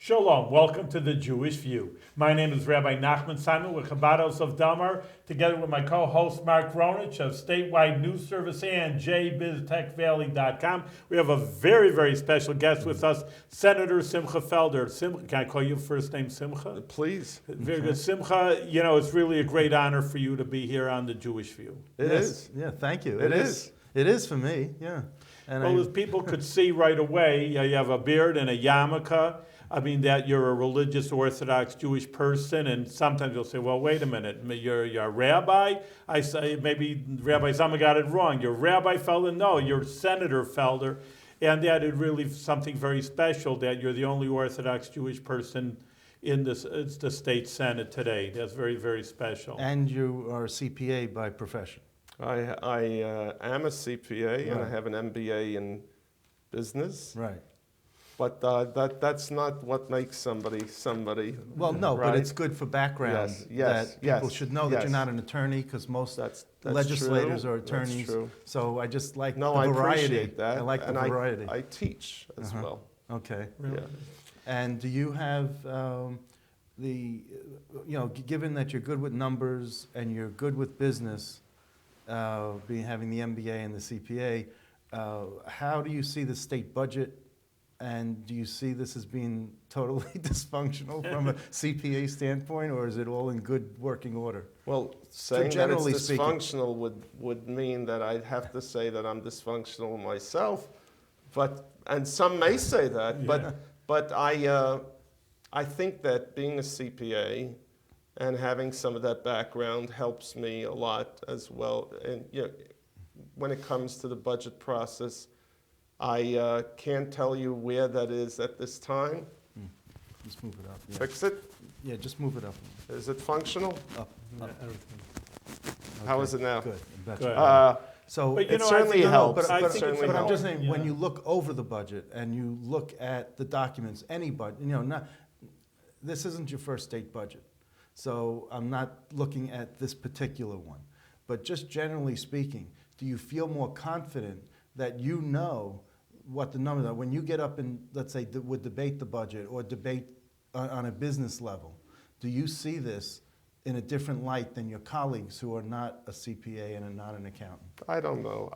Shalom, welcome to the Jewish View. My name is Rabbi Nachman Simon with Chabad of Delmar, together with my co-host Mark Ronich of Statewide News Service and jbiztechvalley.com. We have a very, very special guest with us, Senator Simcha Felder. Can I call you first name Simcha? Please. Very good. Simcha, it's really a great honor for you to be here on the Jewish View. It is. Yeah, thank you. It is. It is for me, yeah. And Well, as people could see right away, you have a beard and a yarmulke. I mean, that you're a religious Orthodox Jewish person, and sometimes you'll say, well, wait a minute, you're a rabbi? I say, maybe Rabbi Zama got it wrong. You're Rabbi Felder? No, you're Senator Felder. And that is really something very special, that you're the only Orthodox Jewish person in the state Senate today. That's very, very special. And you are a CPA by profession. I am a CPA and I have an MBA in business. Right. But that's not what makes somebody. Well, no, right? but it's good for background Yes, that people should know that you're not an attorney, because most legislators are attorneys. That's true. So I just like No, the I variety. appreciate that. I like the variety. I teach as well. Okay. Really? Yeah. And do you have given that you're good with numbers and you're good with business, having the MBA and the CPA, how do you see the state budget? And do you see this as being totally dysfunctional from a CPA standpoint, or is it all in good working order? Well, saying that it's generally speaking. dysfunctional would mean that I'd have to say that I'm dysfunctional myself. And some may say that, but I think that being a CPA and having some of that background helps me a lot as well. And when it comes to the budget process, I can't tell you where that is at this time. Just move it up. Yeah. Fix it? Yeah, just move it up. Is it functional? Up. How is it now? Good. Good. So But, It certainly helps. But, I but, think it's but I'm just helpful. saying, when you look over the budget and you look at the documents, any budget, this isn't your first state budget. So I'm not looking at this particular one. But just generally speaking, do you feel more confident that you know what the numbers are? When you get up and, let's say, would debate the budget or debate on a business level, do you see this in a different light than your colleagues who are not a CPA and are not an accountant? I don't know.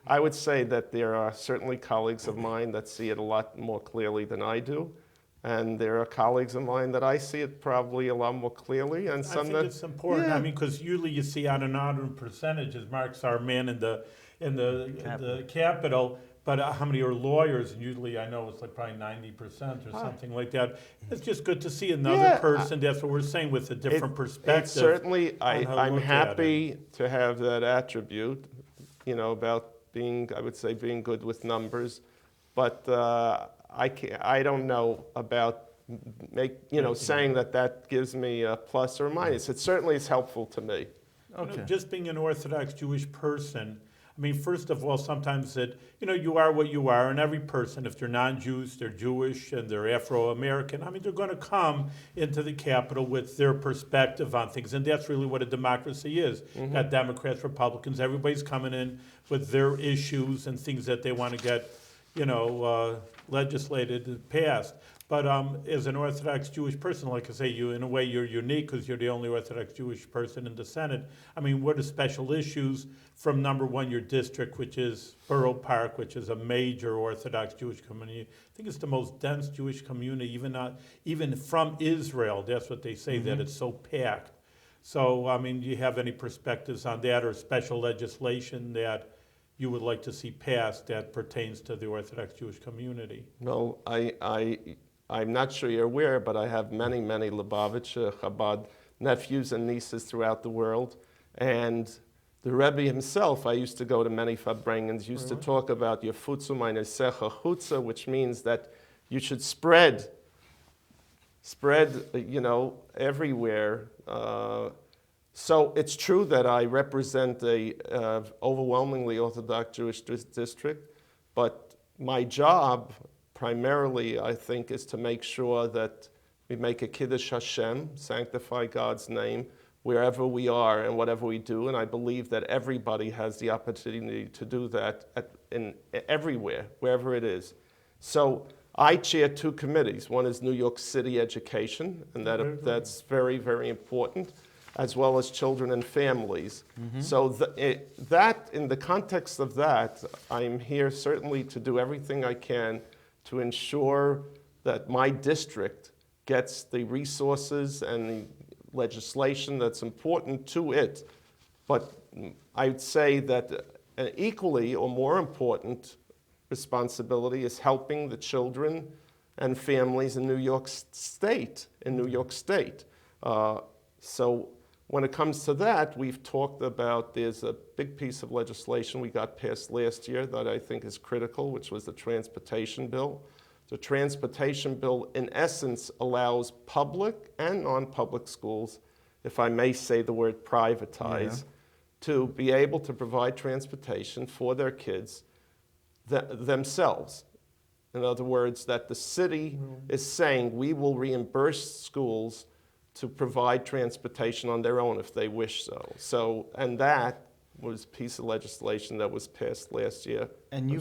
I would say that there are certainly colleagues of mine that see it a lot more clearly than I do. And there are colleagues of mine that I see it probably a lot more clearly, and some I think that it's important. Yeah. I mean, because usually you see on an honor percentages, Mark's our man in the Capitol, but how many are lawyers? And usually I know it's like probably 90% or something like that. It's just good to see another person. That's what we're saying, with a different perspective. Certainly, I'm look at happy to have that attribute, about being, I would say, being good with numbers, but I don't know about saying that gives me a plus or minus. It certainly is helpful to me. Okay. Just being an Orthodox Jewish person, I mean, first of all, sometimes you are what you are, and every person, if they're non-Jews, they're Jewish, and they're Afro-American, I mean, they're going to come into the Capitol with their perspective on things, and that's really what a democracy is. Got Democrats, Republicans, everybody's coming in with their issues and things that they want to get, legislated, passed. But as an Orthodox Jewish person, like I say, in a way you're unique because you're the only Orthodox Jewish person in the Senate. I mean, what are special issues from number one, your district, which is Borough Park, which is a major Orthodox Jewish community. I think it's the most dense Jewish community, even from Israel. That's what they say, that it's so packed. So, I mean, do you have any perspectives on that, or special legislation that you would like to see passed that pertains to the Orthodox Jewish community? Well, I'm not sure you're aware, but I have many, many Lubavitch Chabad nephews and nieces throughout the world. And the Rebbe himself, I used to go to many Farbrengens, used to talk about Yefutzu Meinesecha Chutza, which means that you should spread, everywhere. So it's true that I represent a overwhelmingly Orthodox Jewish district, but my job primarily, I think, is to make sure that we make a Kiddush Hashem, sanctify God's name, wherever we are and whatever we do. And I believe that everybody has the opportunity to do that everywhere, wherever it is. So I chair two committees. One is New York City Education, and that's very, very important, as well as children and families. So that, in the context of that, I'm here certainly to do everything I can to ensure that my district gets the resources and the legislation that's important to it. But I'd say that an equally or more important responsibility is helping the children and families in New York State. So when it comes to that, we've talked about, there's a big piece of legislation we got passed last year that I think is critical, which was the transportation bill. The transportation bill, in essence, allows public and non-public schools, if I may say the word privatize, to be able to provide transportation for their kids themselves. In other words, that the city is saying we will reimburse schools to provide transportation on their own if they wish so. And that was a piece of legislation that was passed last year. And you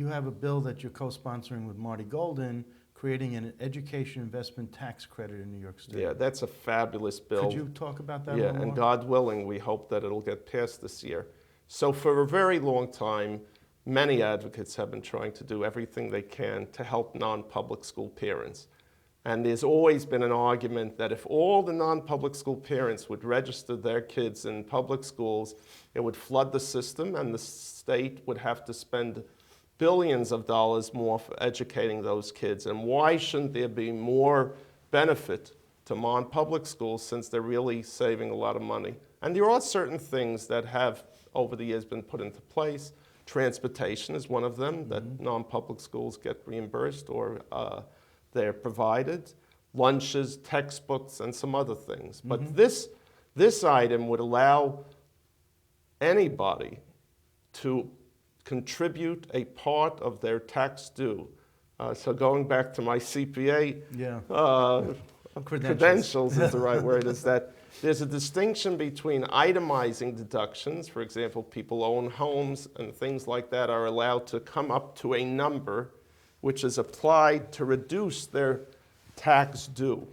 have a bill that you're co-sponsoring with Marty Golden, creating an education investment tax credit in New York State. Yeah, that's a fabulous bill. Could you talk about that a Yeah, little more? and God willing, we hope that it'll get passed this year. So for a very long time, many advocates have been trying to do everything they can to help non-public school parents. And there's always been an argument that if all the non-public school parents would register their kids in public schools, it would flood the system and the state would have to spend billions of dollars more for educating those kids. And why shouldn't there be more benefit to non-public schools since they're really saving a lot of money? And there are certain things that have, over the years, been put into place. Transportation is one of them, that non-public schools get reimbursed or they're provided. Lunches, textbooks, and some other things. But this item would allow anybody to contribute a part of their tax due. So going back to my CPA credentials is the right word, is that there's a distinction between itemizing deductions. For example, people own homes and things like that are allowed to come up to a number which is applied to reduce their tax due.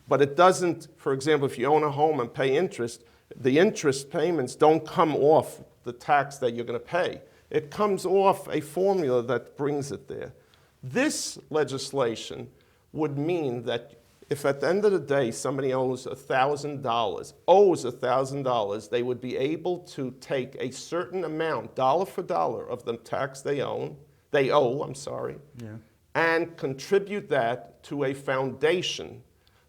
But it doesn't, for example, if you own a home and pay interest, the interest payments don't come off the tax that you're going to pay. It comes off a formula that brings it there. This legislation would mean that if at the end of the day somebody owes $1,000, they would be able to take a certain amount, dollar for dollar, of the tax they owe, and contribute that to a foundation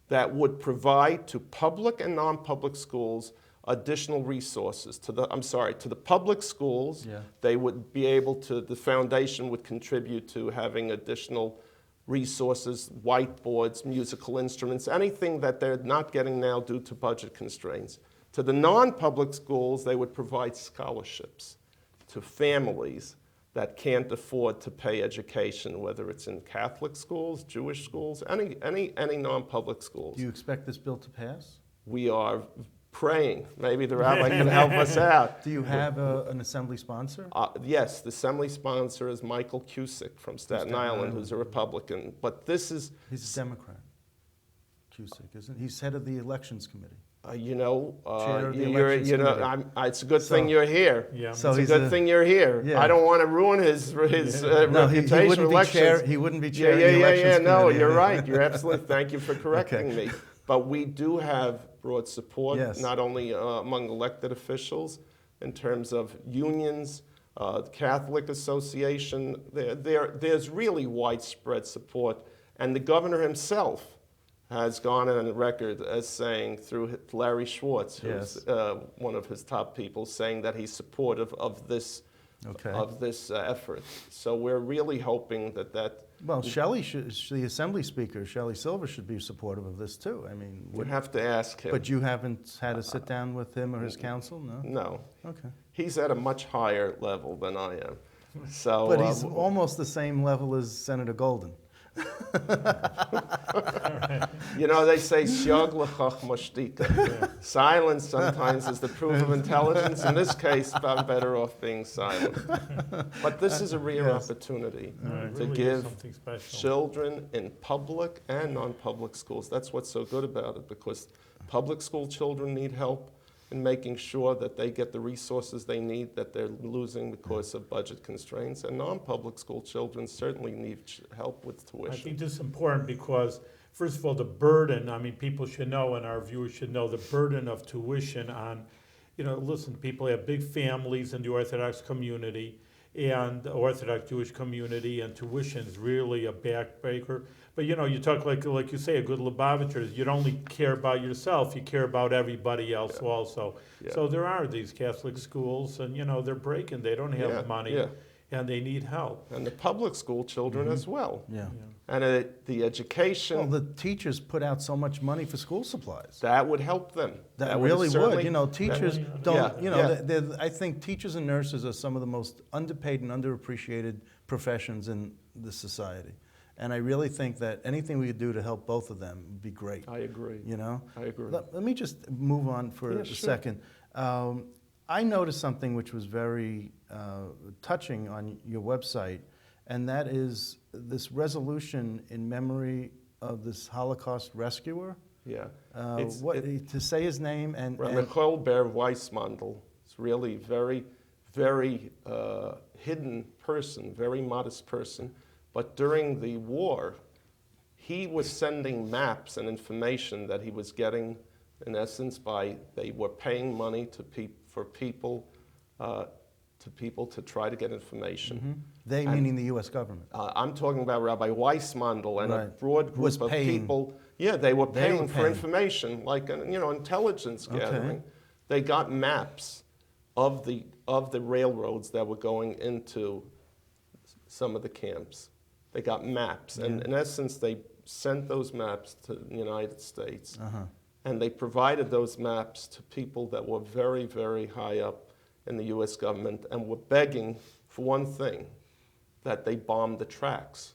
that would provide to public and non-public schools additional resources. To the public schools, they would be able to, the foundation would contribute to having additional resources, whiteboards, musical instruments, anything that they're not getting now due to budget constraints. To the non-public schools, they would provide scholarships to families that can't afford to pay education, whether it's in Catholic schools, Jewish schools, any non-public schools. Do you expect this bill to pass? We are praying. Maybe the rabbi can help us out. Do you have an assembly sponsor? Yes, the assembly sponsor is Michael Cusick from Staten Island, who's a Republican. But this is... He's a Democrat. Cusick, isn't he? He's head of the elections committee. It's a good thing you're here. Yeah. So it's a good thing you're here. Yeah. I don't want to ruin his reputation. He wouldn't be chairing the elections committee. No, you're right. You're absolutely. Thank you for correcting me. But we do have broad support, not only among elected officials, in terms of unions, the Catholic Association. There's really widespread support, and the governor himself has gone on record as saying, through Larry Schwartz, who's one of his top people, saying that he's supportive of this effort. So we're really hoping that. Well, the Assembly Speaker, Shelley Silver, should be supportive of this too. I mean, we'd have to ask him. But you haven't had a sit down with him or his council, no? No. Okay. He's at a much higher level than I am. So, but he's almost the same level as Senator Golden. You know, they say "Shog l'chachma shtika." Silence sometimes is the proof of intelligence. In this case, I'm better off being silent. But this is a rare opportunity It to really is give something special. children in public and non-public schools. That's what's so good about it, because public school children need help in making sure that they get the resources they need that they're losing because of budget constraints, and non-public school children certainly need help with I tuition. think this is important because, first of all, the burden, I mean, people should know, and our viewers should know, the burden of tuition on, listen, people have big families in the Orthodox community and the Orthodox Jewish community, and tuition is really a backbreaker. But, you talk like you say, a good Lubavitcher, you don't only care about yourself, you care about everybody else also. Yeah. So there are these Catholic schools, and, they're breaking, they don't have money, and they need help. And the public school children as well. Yeah. And the education, Well, the teachers put out so much money for school supplies. that would help them. That really certainly- would. Teachers that- don't, yeah. I think teachers and nurses are some of the most underpaid and underappreciated professions in the society. And I really think that anything we could do to help both of them would be great. I agree. I agree. Let me just move on for a sure. second. I noticed something which was very touching on your website, and that is this resolution in memory of this Holocaust rescuer. Yeah. To say his name and Michael Ber Weissmandl. It's really very, very hidden person, very modest person. But during the war, he was sending maps and information that he was getting, in essence, they were paying money for people to try to get information. Mm-hmm. They meaning the U.S. government. I'm talking about Rabbi Weissmandl and a broad Was group of paying. people. Yeah, they were They were paying for paying. information, like intelligence Okay. gathering. They got maps of the railroads that were going into some of the camps. They got maps, and in essence, they sent those maps to the United States, and they provided those maps to people that were very, very high up in the U.S. government and were begging for one thing, that they bomb the tracks.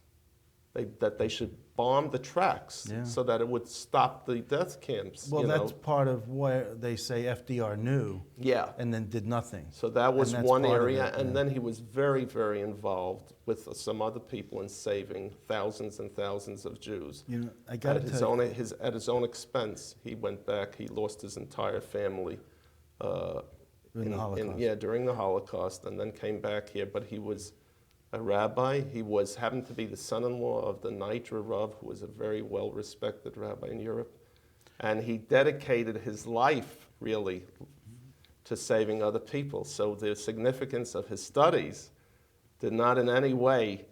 That they should bomb the tracks so that it would stop the death camps. Well, that's part of where they say FDR knew Yeah. and then did nothing. So that was And that's one part of area, it, and then he was very, very involved with some other people in saving thousands and thousands of Jews. I got to tell you, At his own expense, he went back. He lost his entire family in the Holocaust. during the Holocaust, and then came back here. But he was a rabbi. He happened to be the son-in-law of the Nitra Rav, who was a very well-respected rabbi in Europe, and he dedicated his life really to saving other people. So the significance of his studies did not in any way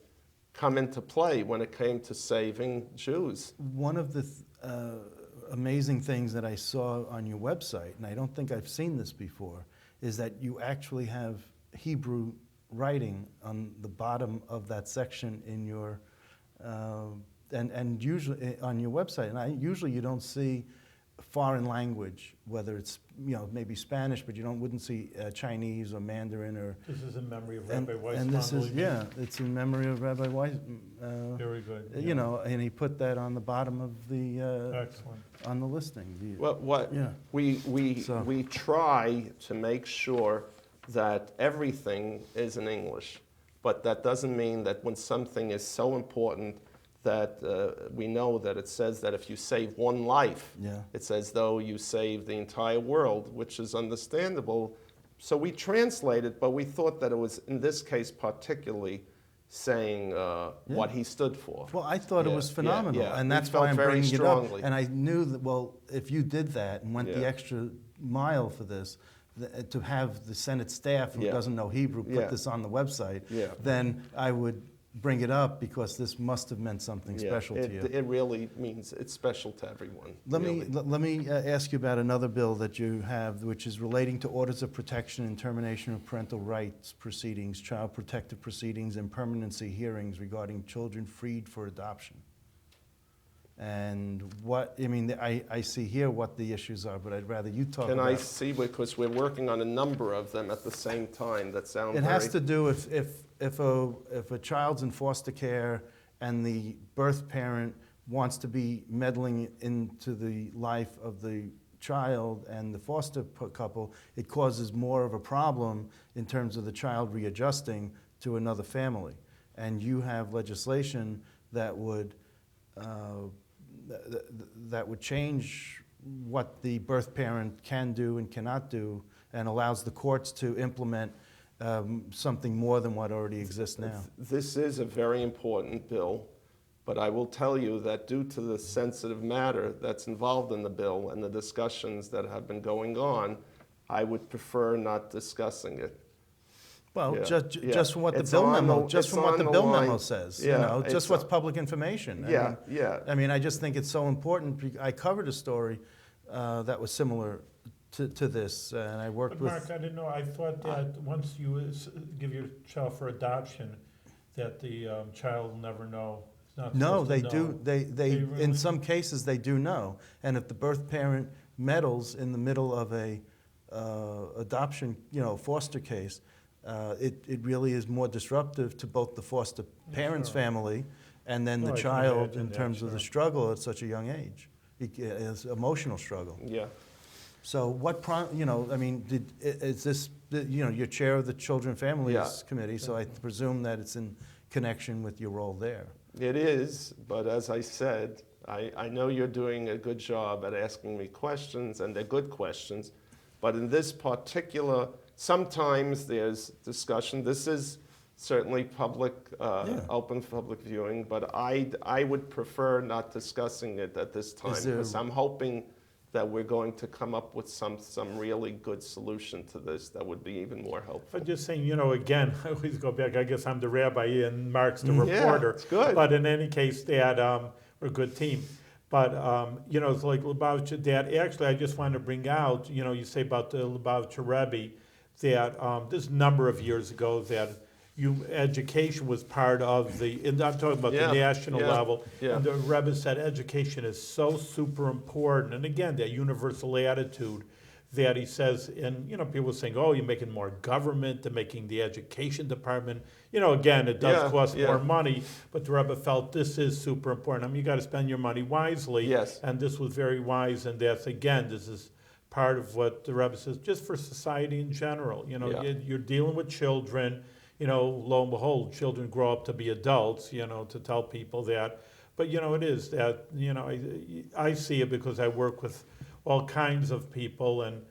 come into play when it came to saving Jews. one of the amazing things that I saw on your website, and I don't think I've seen this before, is that you actually have Hebrew writing on the bottom of that section in your and usually on your website. And usually you don't see foreign language, whether it's maybe Spanish, but wouldn't see Chinese or Mandarin or. This is in memory of Rabbi Weissman. And this is it's in memory of Rabbi Weiss. Very good. And he put that on the bottom of the Excellent. on the listing. We try to make sure that everything is in English, but that doesn't mean that when something is so important that we know that it says that if you save one life, it's as though you save the entire world, which is understandable. So we translated, but we thought that it was, in this case particularly, saying what he stood for. Well, I thought it was phenomenal, and We that's felt why I'm very bringing strongly. it up. And I knew that, well, if you did that and went the extra mile for this, to have the Senate staff who doesn't know Hebrew put this on the website, then I would bring it up because this must have meant something special to you. It really means it's special to everyone. Let me ask you about another bill that you have, which is relating to orders of protection and termination of parental rights proceedings, child protective proceedings, and permanency hearings regarding children freed for adoption. And I see here what the issues are, but I'd rather you talk about it. Can I see, because we're working on a number of them at the same time that sound It has to do if a child's in foster care and the birth parent wants to be meddling into the life of the child and the foster couple, it causes more of a problem in terms of the child readjusting to another family. And you have legislation that would change what the birth parent can do and cannot do, and allows the courts to implement something more than what already exists now. This is a very important bill, but I will tell you that due to the sensitive matter that's involved in the bill and the discussions that have been going on, I would prefer not discussing it. Well, Yeah, just from what the It's bill on memo, the- just it's from what the on bill line. memo says, Yeah, you know, it's just what's on- public information. Yeah. I mean, I just think it's so important. I covered a story that was similar to this, and I worked But with. Mark, I didn't know, I thought that once you give your child for adoption, that the child will never know. It's not No, supposed they to do. know. They They really? in some cases they do know, and if the birth parent meddles in the middle of a adoption, foster case, it really is more disruptive to both the foster parent's Sure. family and then No, the I can child imagine in that, terms of the sure. struggle at such a young age. It's emotional struggle. Yeah. So what, I mean, is this, you're chair of the Children and Families Yeah. Committee, so I presume that it's in connection with your role there. It is, but as I said, I know you're doing a good job at asking me questions, and they're good questions, but in this particular, sometimes there's discussion. This is certainly public, open public viewing, but I would prefer not discussing it at this time, Is there- because I'm hoping that we're going to come up with some really good solution to this that would be even more helpful. I'm just saying, again, I always go back, I guess I'm the rabbi and Mark's the Yeah, reporter. it's good. But in any case, Dad, we're a good team. But, it's like Lubavitcher, Dad, actually, I just wanted to bring out, you say about the Lubavitcher Rebbe, that this number of years ago that education was part of I'm talking about Yeah, the national yeah, level. yeah. And the Rebbe said education is so super important. And again, that universal attitude that he says, and people saying, oh, you're making more government, they're making the education department. Again, it does Yeah, cost yeah. more money, but the Rebbe felt this is super important. I mean, you got to spend your money wisely. Yes. And this was very wise, and this is part of what the Rebbe says, just for society in general. Yeah. You're dealing with children. Lo and behold, children grow up to be adults, to tell people that. But, it is that, I see it because I work with all kinds of people, and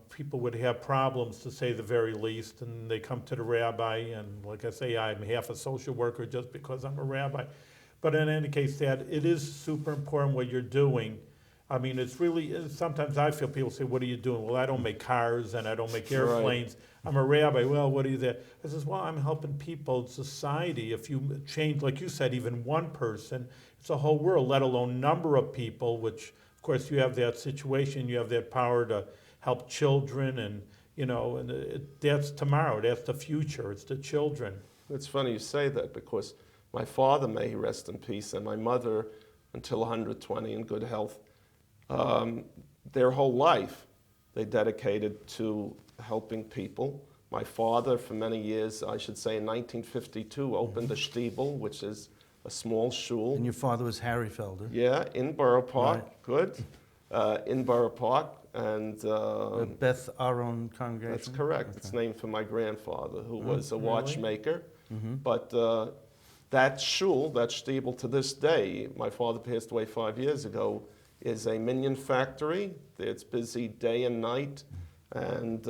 people would have problems, to say the very least, and they come to the rabbi, and like I say, I'm half a social worker just because I'm a rabbi. But in any case, Dad, it is super important what you're doing. I mean, it's really, sometimes I feel people say, what are you doing? Well, I don't make cars and I don't make airplanes. I'm a rabbi. Well, what are you there? I says, well, I'm helping people, society. If you change, like you said, even one person, it's a whole world, let alone number of people, which, of course, you have that situation. You have that power to help children, and, that's tomorrow. That's the future. It's the children. It's funny you say that, because my father, may he rest in peace, and my mother, until 120 in good health, their whole life they dedicated to helping people. My father, for many years, I should say in 1952, opened a shtibel, which is a small shul. And your father was Harry Felder. Yeah, in Borough Park, Right. good. In Borough Park, and The Beth Aron congregation. that's correct. Okay. It's named for my grandfather, who was a really? watchmaker. Mm-hmm. But that shul, that shtibel, to this day, my father passed away 5 years ago, is a minion factory. It's busy day and night, and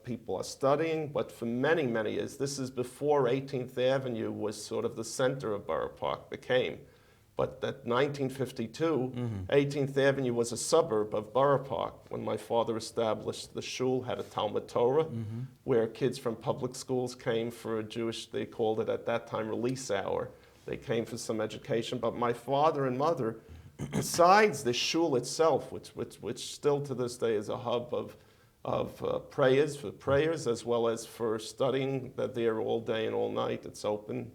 people are studying. But for many, many years, this is before 18th Avenue was sort of the center of Borough Park, became. But that 1952, 18th Avenue was a suburb of Borough Park. When my father established the shul, had a Talmud Torah, where kids from public schools came for a Jewish, they called it at that time, release hour. They came for some education. But my father and mother, besides the shul itself, which still to this day is a hub of prayers, as well as for studying, that there all day and all night, it's open.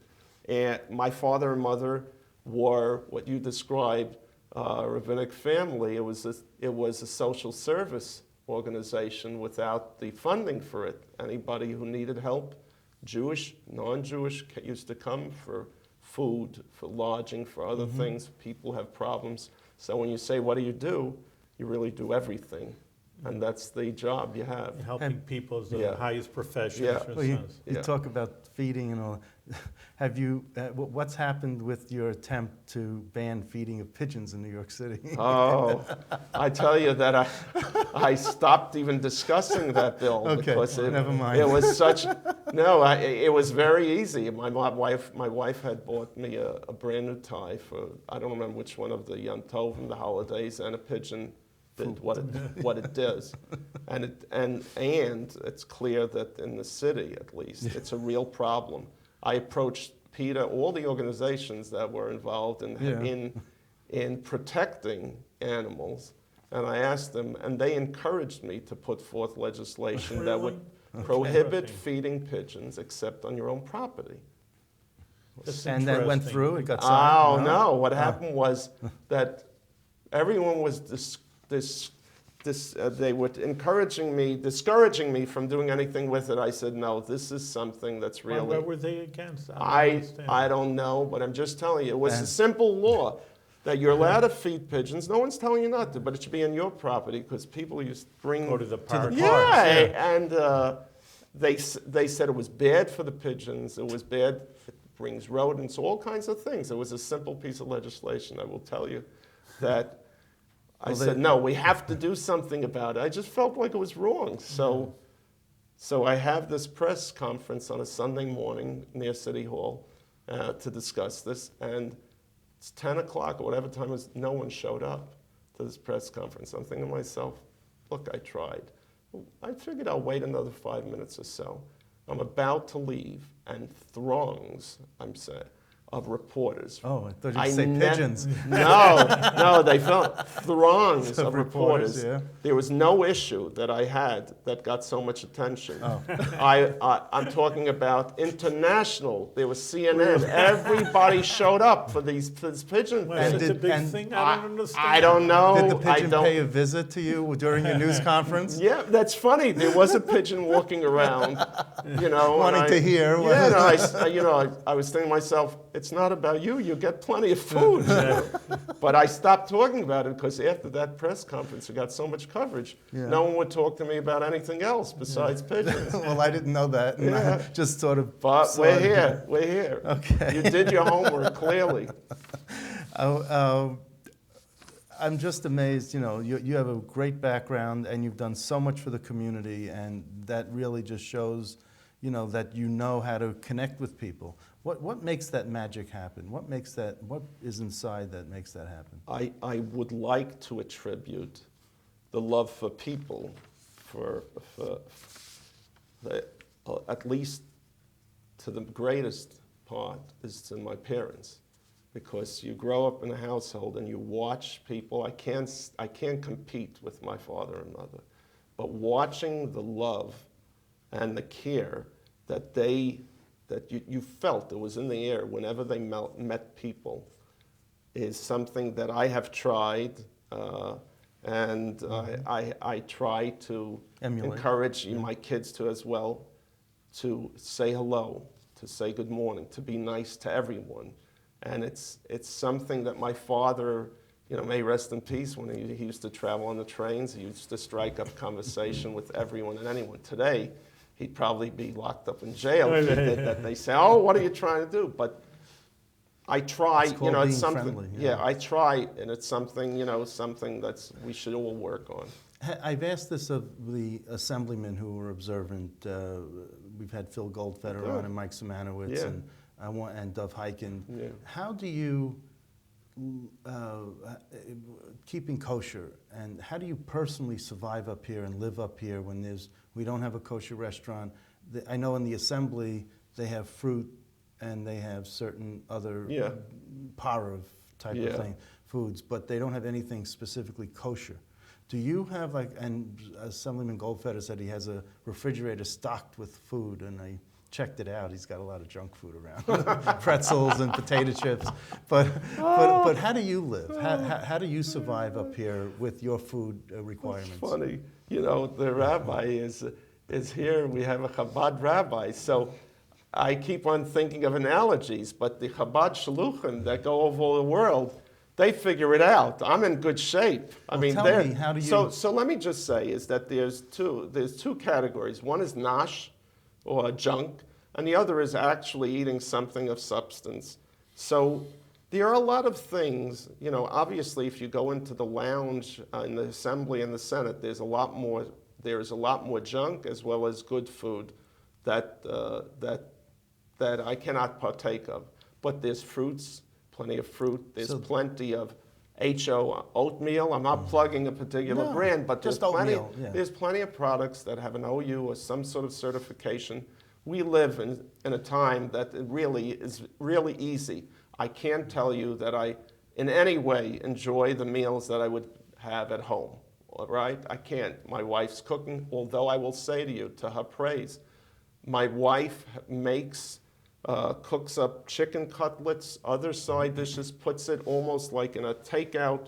And my father and mother were what you described, rabbinic family. It was a social service organization without the funding for it. Anybody who needed help, Jewish, non-Jewish, used to come for food, for lodging, for other things. People have problems. So when you say, what do? You really do everything. And that's the job you have. Helping people is the Yeah. highest profession. Yeah. in a Well, you sense. Yeah. talk about feeding and all. Have you? What's happened with your attempt to ban feeding of pigeons in New York City? Oh, I tell you that I stopped even discussing that bill Okay, because never mind. it was such. No, it was very easy. My wife had bought me a brand new tie for, I don't remember which one of the Yom Tovim, the holidays, and a pigeon did what it does, and it's clear that in the city at least it's a real problem. I approached PETA, all the organizations that were involved in protecting animals, and I asked them, and they encouraged me to put forth legislation that would prohibit feeding pigeons except on your own property. That's And that went interesting. through. It got Oh, signed. no. What happened was that everyone was they were discouraging me from doing anything with it. I said, no, this is something that's Why really. were they against? I don't know, but I'm just telling you, it was a simple law that you're allowed to feed pigeons. No one's telling you not to, but it should be on your property because people used to bring. Go to the park. Yeah, and they said it was bad for the pigeons. It was bad. It brings rodents, all kinds of things. It was a simple piece of legislation. I will tell you that. I said, no, we have to do something about it. I just felt like it was wrong. So I have this press conference on a Sunday morning near City Hall to discuss this. And it's 10 o'clock or whatever time it was, no one showed up to this press conference. I'm thinking to myself, look, I tried. I figured I'll wait another 5 minutes or so. I'm about to leave, and throngs, I'm saying, of reporters. Oh, I thought you'd say pigeons. No, they felt throngs Of of reporters, reporters. yeah. There was no issue that I had that got so much attention. Oh. I'm talking about international. There was CNN. Everybody showed up for this pigeon Well, thing. it's a big thing. I don't understand. I don't know. Did the pigeon I don't, pay a visit to you during your news conference? Yeah, that's funny. There was a pigeon walking around, Wanting to hear. Yeah, I was thinking to myself, it's not about you. You get plenty of food. But I stopped talking about it because after that press conference, it got so much coverage. Yeah. No one would talk to me about anything else besides pigeons. Well, I didn't know that. And I just sort of. But saw we're it. here. We're here. Okay. You did your homework clearly. I'm just amazed. You have a great background and you've done so much for the community, and that really just shows, that you know how to connect with people. What makes that magic happen? What is inside that makes that happen? I would like to attribute the love for people, at least to the greatest part is to my parents, because you grow up in a household and you watch people. I can't compete with my father and mother, but watching the love and the care that you felt it was in the air whenever they met people is something that I have tried, and I try to Emulate. encourage my kids to as well, to say hello, to say good morning, to be nice to everyone. And it's something that my father, may he rest in peace, when he used to travel on the trains, he used to strike up conversation with everyone and anyone. Today, he'd probably be locked up in jail if he did that. They say, oh, what are you trying to do? But I try, It's called it's being something. friendly, Yeah, I try, and it's something, something we should all work on. I've asked this of the assemblymen who were observant. We've had Phil Goldfeder on and Mike Simanowicz and Dov Heiken. Yeah. How do you, keeping kosher, and how do you personally survive up here and live up here when we don't have a kosher restaurant? I know in the assembly they have fruit and they have certain other parov type of thing, foods, but they don't have anything specifically kosher. Do you have and Assemblyman Goldfeder said he has a refrigerator stocked with food, and I checked it out. He's got a lot of junk food around, pretzels and potato chips. But how do you live? How do you survive up here with your food requirements? It's funny, the rabbi is here. We have a Chabad rabbi, so I keep on thinking of analogies, but the Chabad Shaluchim that go over the world, they figure it out. I'm in good shape. I Well, mean, tell they're- me, how do you- So let me just say is that there's two categories. One is nash, or junk, and the other is actually eating something of substance. So there are a lot of things, obviously if you go into the lounge in the Assembly and the Senate, there's a lot more junk as well as good food that I cannot partake of. But there's fruits, plenty of fruit, there's plenty of HO oatmeal. I'm not plugging a particular brand, but just oatmeal, there's plenty of products that have an OU or some sort of certification. We live in a time that it really is really easy. I can't tell you that I in any way enjoy the meals that I would have at home, all right? I can't. My wife's cooking, although I will say to you, to her praise, my wife cooks up chicken cutlets, other side dishes, puts it almost like in a takeout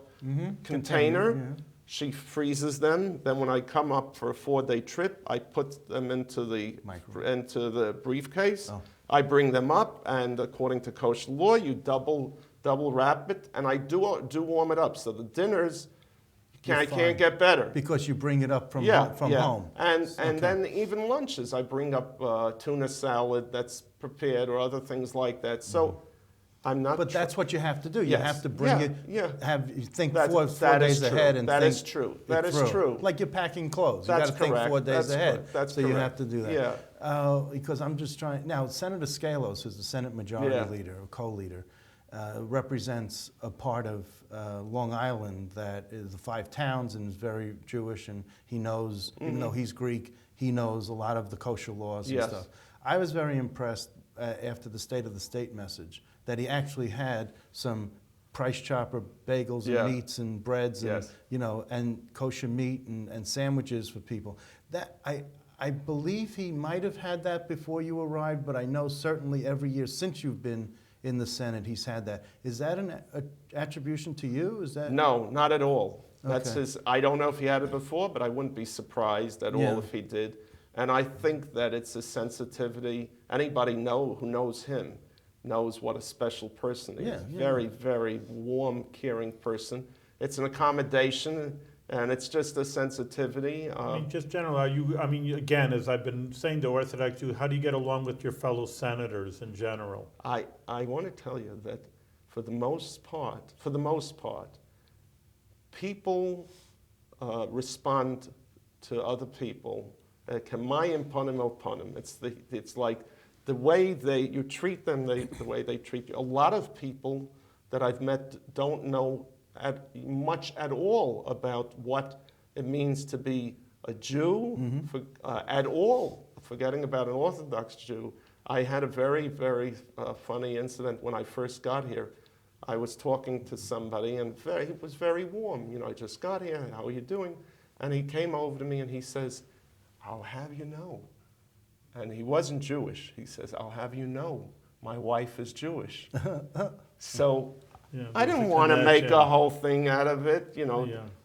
container. yeah. She freezes them. Then when I come up for a 4-day trip, I put them into the briefcase. Oh. I bring them up, and according to kosher law, you double wrap it, and I do warm it up. So the dinners, I can't get better. Because you bring it up from home. And then even lunches, I bring up tuna salad that's prepared or other things like that. So I'm not. But that's what you have to do. You Yes. have to bring it. Yeah. You think That- four that is days true. ahead and That think is true. it That is through. true. Like you're packing clothes. That's You got to think correct. 4 days That's ahead. correct. That's so you correct. have to do that. Yeah. Because I'm just trying now. Senator Scalos, who's the Senate Majority Leader or co-leader, represents a part of Long Island that is the 5 towns and is very Jewish, and he knows, even though he's Greek, he knows a lot of the kosher laws and Yes. stuff. I was very impressed after the State of the State message that he actually had some price chopper bagels and meats and breads and and kosher meat and sandwiches for people. That I believe he might have had that before you arrived, but I know certainly every year since you've been in the Senate, he's had that. Is that an attribution to you? Is that No, not at all. That's Okay. his. I don't know if he had it before, but I wouldn't be surprised at all if he did. And I think that it's a sensitivity. Anybody who knows him knows what a special person he is. Very, very warm, caring person. It's an accommodation, and it's just a sensitivity. I mean, just general, again, as I've been saying to Orthodox Jews, how do you get along with your fellow senators in general? I want to tell you that for the most part, people respond to other people. Kamayim panim el panim. It's like the way you treat them, the way they treat you. A lot of people that I've met don't know much at all about what it means to be a Jew at all, forgetting about an Orthodox Jew. I had a very, very funny incident when I first got here. I was talking to somebody, and he was very warm. I just got here, how are you doing? And he came over to me and he says, I'll have you know. And he wasn't Jewish. He says, I'll have you know, my wife is Jewish. So I didn't want to make a whole thing out of it.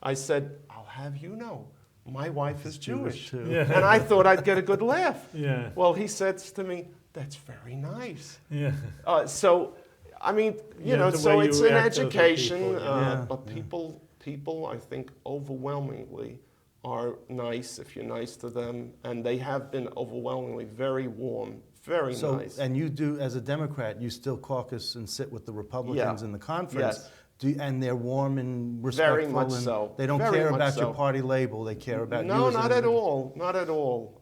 I said, I'll have you know, my wife is Jewish. too. Yeah. And I thought I'd get a good laugh. Yeah. Well, he says to me, that's very nice. Yeah. So, I mean, the so way it's you an react to other education, people, but people, I think, overwhelmingly are nice if you're nice to them, and they have been overwhelmingly very warm, very nice. And you do, as a Democrat, you still caucus and sit with the Republicans in the conference. Yes. And they're warm and respectful. Very much and so. They don't Very care much about your so. party label. They care about you. No, as an not at individual. all. Not at all.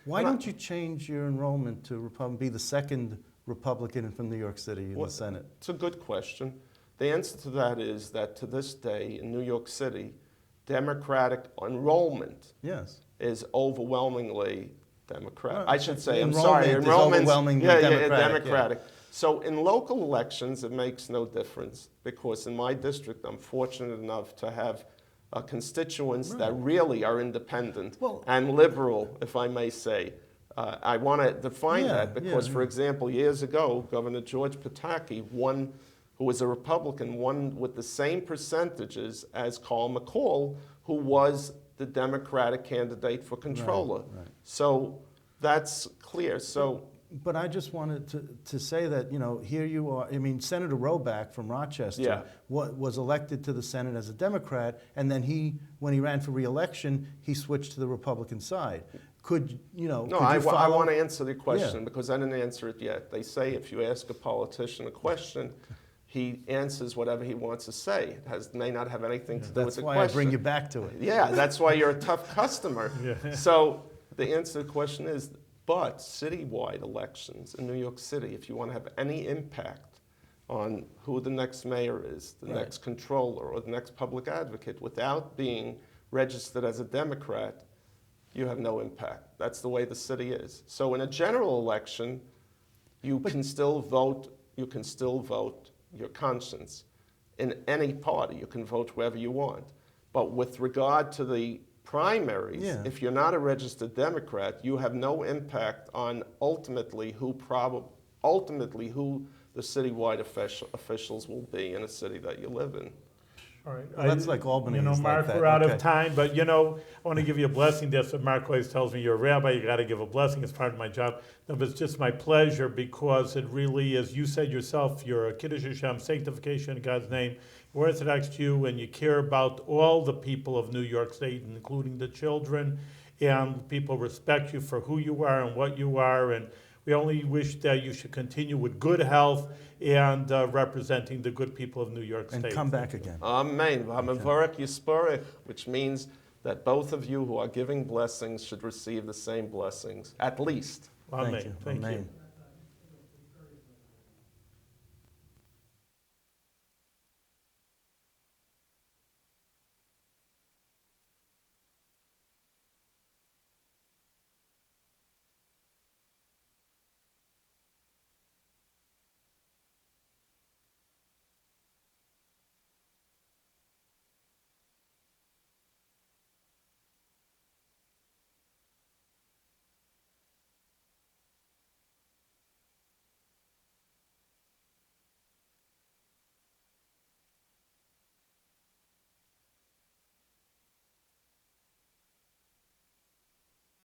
Why don't you change your enrollment to be the second Republican from New York City in the Senate? It's a good question. The answer to that is that to this day in New York City, Democratic enrollment is overwhelmingly Democratic. I should say, Enrollment is overwhelmingly Democratic. So in local elections, it makes no difference because in my district, I'm fortunate enough to have constituents that really are independent and liberal, if I may say. I want to define that because, for example, years ago, Governor George Pataki won, who was a Republican, won with the same percentages as Carl McCall, who was the Democratic candidate for controller. Right. So that's clear. So But I just wanted to say that, here you are, I mean, Senator Roback from Rochester Yeah. was elected to the Senate as a Democrat, and then when he ran for re-election, he switched to the Republican side. Could you I follow? want to answer the question Yeah. because I didn't answer it yet. They say if you ask a politician a question, he answers whatever he wants to say. It may not have anything to do with That's the why question. I bring you back to it. Yeah, that's why you're a tough customer. Yeah. So the answer to the question is, but citywide elections in New York City, if you want to have any impact on who the next mayor is, the Right. next controller, or the next public advocate, without being registered as a Democrat, you have no impact. That's the way the city is. So in a general election, you can still vote. You can still vote your conscience in any party. You can vote whoever you want. But with regard to the primaries, Yeah. if you're not a registered Democrat, you have no impact on ultimately who the citywide officials will be in a city that you live in. All right. Well, that's like Albany is like Mark, that. we're out Okay. of time, but I want to give you a blessing. That's what Mark always tells me. You're a rabbi, you got to give a blessing. It's part of my job. No, but it's just my pleasure because it really, as you said yourself, you're a Kiddush Hashem, sanctification in God's name, Orthodox Jew, and you care about all the people of New York State, including the children, and people respect you for who you are and what you are, and we only wish that you should continue with good health and representing the good people of New York State. And come back again. Amen. V'hamavorech Yisparech, which means that both of you who are giving blessings should receive the same blessings, at least. Amen. Thank you. Thank you. Amen.